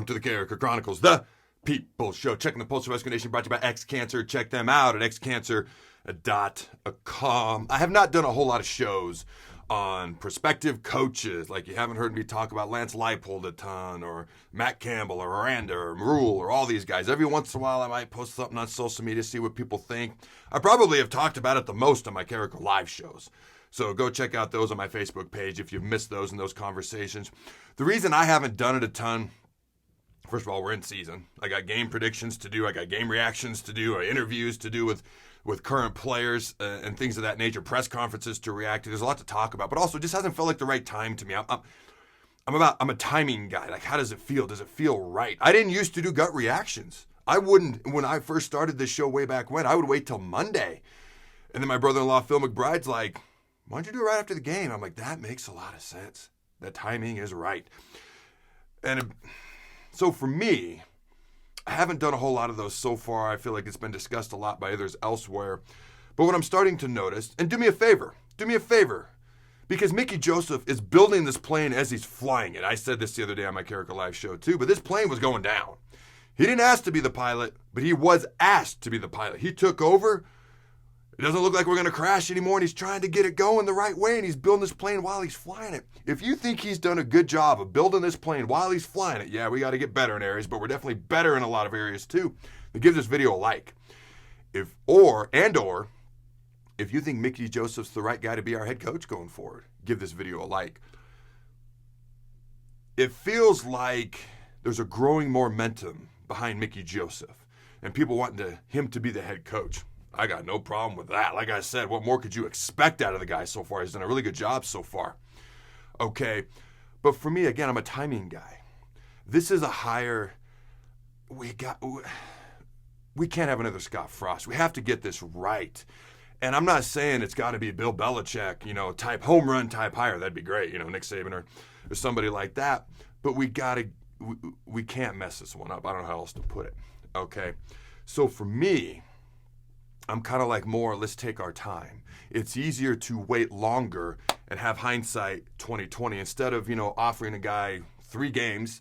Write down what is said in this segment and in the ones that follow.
Welcome to the Carriker Chronicles, the People Show. Checking the Pulse of Husker Nation, brought to you by XCancer. Check them out at xcancer.com. I have not done a whole lot of shows on prospective coaches. Like, you haven't heard me talk about Lance Leipold a ton, or Matt Campbell, or Aranda, or Rule, or all these guys. Every once in a while, I might post something on social media, see what people think. I probably have talked about it the most on my Carriker live shows. So go check out those on my Facebook page if you've missed those and those conversations. The reason I haven't done it a ton, first of all, we're in season. I got game predictions to do. I got game reactions to do. Interviews to do with current players and things of that nature. Press conferences to react to. There's a lot to talk about, but also it just hasn't felt like the right time to me. I'm a timing guy. Like, how does it feel? Does it feel right? I didn't used to do gut reactions. I wouldn't, when I first started this show way back when, I would wait till Monday. And then my brother-in-law, Phil McBride's like, why don't you do it right after the game? I'm like, that makes a lot of sense. That timing is right. And so for me, I haven't done a whole lot of those so far. I feel like it's been discussed a lot by others elsewhere. But what I'm starting to notice, and do me a favor, because Mickey Joseph is building this plane as he's flying it. I said this the other day on my Carriker Live show too, but this plane was going down. He didn't ask to be the pilot, but he was asked to be the pilot. He took over. It doesn't look like we're going to crash anymore, and he's trying to get it going the right way, and he's building this plane while he's flying it. If you think he's done a good job of building this plane while he's flying it, yeah, we got to get better in areas, but we're definitely better in a lot of areas too. Then give this video a like. If you think Mickey Joseph's the right guy to be our head coach going forward, give this video a like. It feels like there's a growing momentum behind Mickey Joseph and people wanting him to be the head coach. I got no problem with that. Like I said, what more could you expect out of the guy so far? He's done a really good job so far. Okay, but for me, again, I'm a timing guy. This is a hire. We can't have another Scott Frost. We have to get this right. And I'm not saying it's got to be Bill Belichick, type home run type hire. That'd be great, Nick Saban or somebody like that. But we can't mess this one up. I don't know how else to put it. Okay, so for me, I'm kind of like more, let's take our time. It's easier to wait longer and have hindsight 2020 instead of, offering a guy 3 games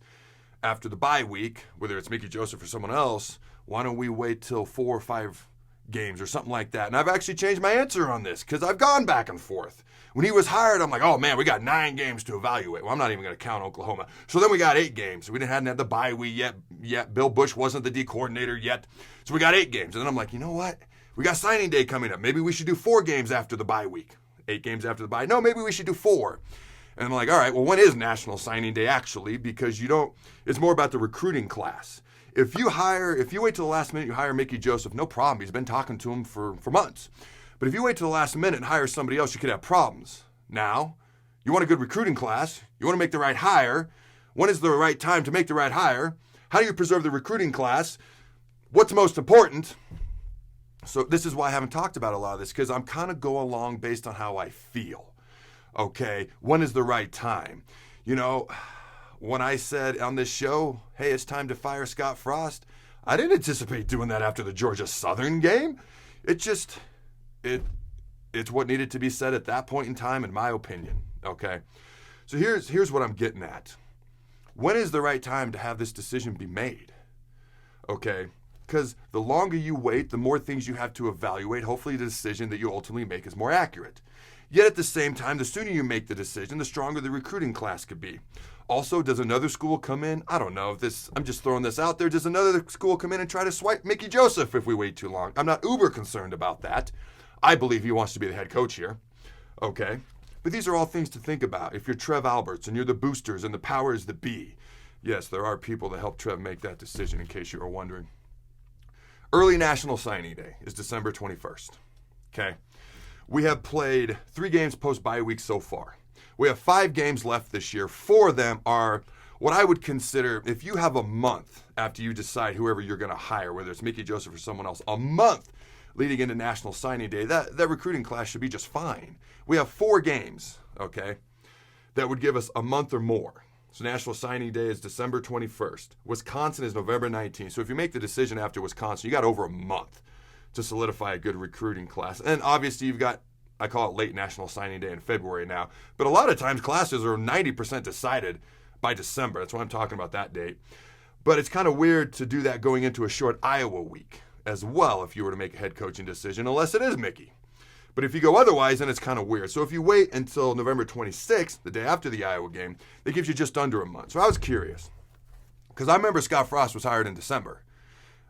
after the bye week, whether it's Mickey Joseph or someone else. Why don't we wait till 4 or 5 games or something like that? And I've actually changed my answer on this because I've gone back and forth. When he was hired, I'm like, oh man, we got 9 games to evaluate. Well, I'm not even going to count Oklahoma. So then we got 8 games. We hadn't had the bye week yet. Bill Bush wasn't the D coordinator yet. So we got 8 games. And then I'm like, you know what? We got signing day coming up. Maybe we should do 4 games after the bye week. 8 games after the bye. No, maybe we should do 4. And I'm like, all right, well, when is National Signing Day actually? Because it's more about the recruiting class. If you wait till the last minute, you hire Mickey Joseph, no problem. He's been talking to him for months. But if you wait till the last minute and hire somebody else, you could have problems. Now, you want a good recruiting class. You want to make the right hire. When is the right time to make the right hire? How do you preserve the recruiting class? What's most important? So this is why I haven't talked about a lot of this, because I'm kind of go along based on how I feel. Okay, when is the right time? When I said on this show, hey, it's time to fire Scott Frost, I didn't anticipate doing that after the Georgia Southern game. It's what needed to be said at that point in time, in my opinion. Okay, so here's what I'm getting at. When is the right time to have this decision be made? Okay. Because the longer you wait, the more things you have to evaluate. Hopefully the decision that you ultimately make is more accurate. Yet at the same time, the sooner you make the decision, the stronger the recruiting class could be. Also, does another school come in? I don't know. I'm just throwing this out there. Does another school come in and try to swipe Mickey Joseph if we wait too long? I'm not uber concerned about that. I believe he wants to be the head coach here. Okay. But these are all things to think about. If you're Trev Alberts and you're the boosters and the powers that be. Yes, there are people that help Trev make that decision, in case you were wondering. Early National Signing Day is December 21st, okay? We have played 3 games post-bye week so far. We have 5 games left this year. 4 of them are what I would consider, if you have a month after you decide whoever you're going to hire, whether it's Mickey Joseph or someone else, a month leading into National Signing Day, that recruiting class should be just fine. We have 4 games, okay, that would give us a month or more. So National Signing Day is December 21st. Wisconsin is November 19th. So if you make the decision after Wisconsin, you got over a month to solidify a good recruiting class. And obviously you've got, I call it late National Signing Day in February now. But a lot of times classes are 90% decided by December. That's why I'm talking about that date. But it's kind of weird to do that going into a short Iowa week as well if you were to make a head coaching decision, unless it is Mickey. But if you go otherwise, then it's kind of weird. So if you wait until November 26th, the day after the Iowa game, that gives you just under a month. So I was curious, because I remember Scott Frost was hired in December.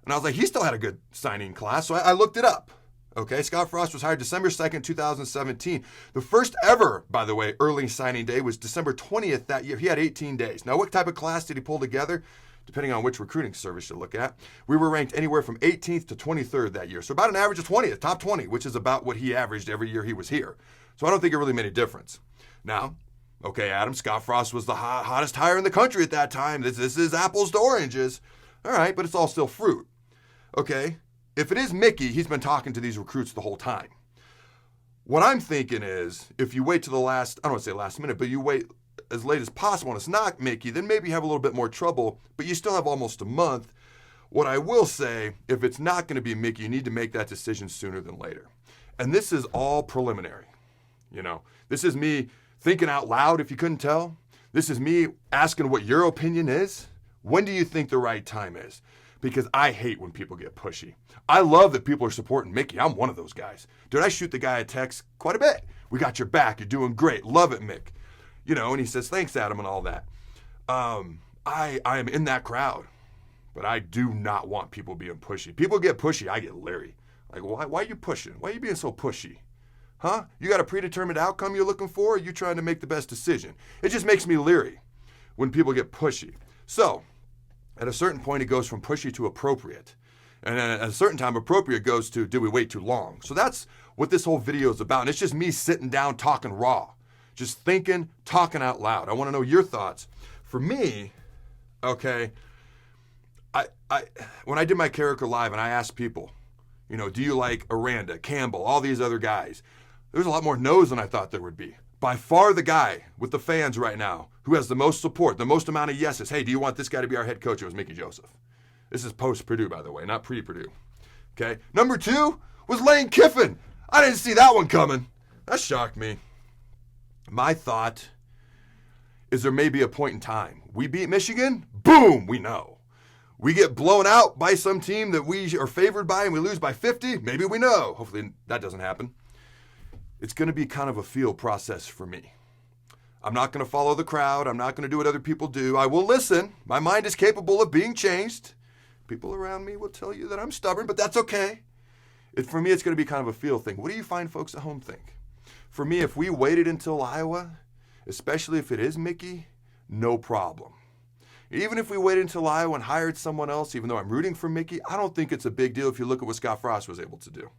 And I was like, he still had a good signing class, so I looked it up. Okay, Scott Frost was hired December 2nd, 2017. The first ever, by the way, early signing day was December 20th that year. He had 18 days. Now, what type of class did he pull together? Depending on which recruiting service you look at, we were ranked anywhere from 18th to 23rd that year. So about an average of 20th, top 20, which is about what he averaged every year he was here. So I don't think it really made a difference. Now, okay, Adam, Scott Frost was the hottest hire in the country at that time. This is apples to oranges. All right, but it's all still fruit. Okay, if it is Mickey, he's been talking to these recruits the whole time. What I'm thinking is, if you wait to the last, I don't want to say last minute, but you wait as late as possible and it's not Mickey, then maybe you have a little bit more trouble, but you still have almost a month. What I will say, if it's not going to be Mickey, you need to make that decision sooner than later. And this is all preliminary. You know, this is me thinking out loud, if you couldn't tell. This is me asking what your opinion is. When do you think the right time is? Because I hate when people get pushy. I love that people are supporting Mickey. I'm one of those guys. Dude, I shoot the guy a text quite a bit. We got your back. You're doing great. Love it, Mick. You know, and he says, thanks, Adam, and all that. I am in that crowd, but I do not want people being pushy. People get pushy, I get leery. Like, why are you pushing? Why are you being so pushy? Huh? You got a predetermined outcome you're looking for, or are you trying to make the best decision? It just makes me leery when people get pushy. So, at a certain point, it goes from pushy to appropriate. And then at a certain time, appropriate goes to, did we wait too long? So that's what this whole video is about. And it's just me sitting down talking raw. Just thinking, talking out loud. I want to know your thoughts. For me, okay, when I did my Carriker Live and I asked people, you know, do you like Aranda, Campbell, all these other guys? There's a lot more no's than I thought there would be. By far the guy with the fans right now who has the most support, the most amount of yeses. Hey, do you want this guy to be our head coach? It was Mickey Joseph. This is post-Purdue, by the way, not pre-Purdue. Okay. Number 2 was Lane Kiffin. I didn't see that one coming. That shocked me. My thought is there may be a point in time. We beat Michigan, boom, we know. We get blown out by some team that we are favored by and we lose by 50, maybe we know. Hopefully that doesn't happen. It's going to be kind of a feel process for me. I'm not going to follow the crowd. I'm not going to do what other people do. I will listen. My mind is capable of being changed. People around me will tell you that I'm stubborn, but that's okay. For me, it's going to be kind of a feel thing. What do you find folks at home think? For me, if we waited until Iowa, especially if it is Mickey, no problem. Even if we waited until Iowa and hired someone else, even though I'm rooting for Mickey, I don't think it's a big deal if you look at what Scott Frost was able to do.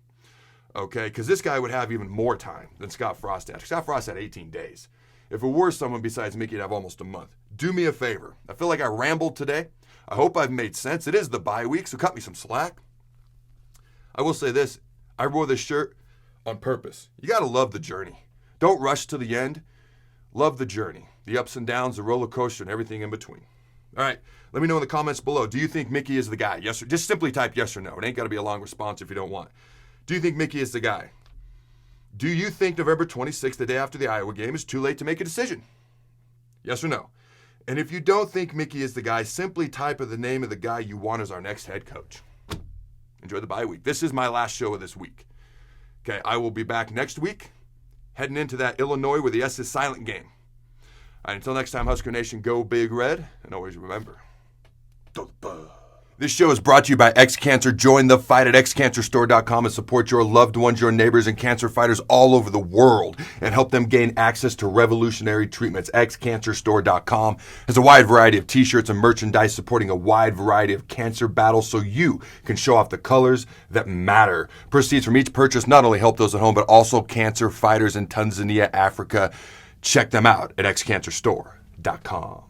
Okay, because this guy would have even more time than Scott Frost had. Scott Frost had 18 days. If it were someone besides Mickey, it'd have almost a month. Do me a favor. I feel like I rambled today. I hope I've made sense. It is the bye week, so cut me some slack. I will say this. I wore this shirt on purpose. You got to love the journey. Don't rush to the end. Love the journey. The ups and downs, the roller coaster, and everything in between. All right, let me know in the comments below. Do you think Mickey is the guy? Yes, or just simply type yes or no. It ain't got to be a long response if you don't want. Do you think Mickey is the guy? Do you think November 26th, the day after the Iowa game, is too late to make a decision? Yes or no? And if you don't think Mickey is the guy, simply type the name of the guy you want as our next head coach. Enjoy the bye week. This is my last show of this week. Okay, I will be back next week, heading into that Illinois where the S is silent game. All right, until next time, Husker Nation, go Big Red, and always remember, this show is brought to you by XCancer. Join the fight at XCancerStore.com and support your loved ones, your neighbors, and cancer fighters all over the world and help them gain access to revolutionary treatments. XCancerStore.com has a wide variety of t-shirts and merchandise supporting a wide variety of cancer battles so you can show off the colors that matter. Proceeds from each purchase not only help those at home, but also cancer fighters in Tanzania, Africa. Check them out at XCancerStore.com.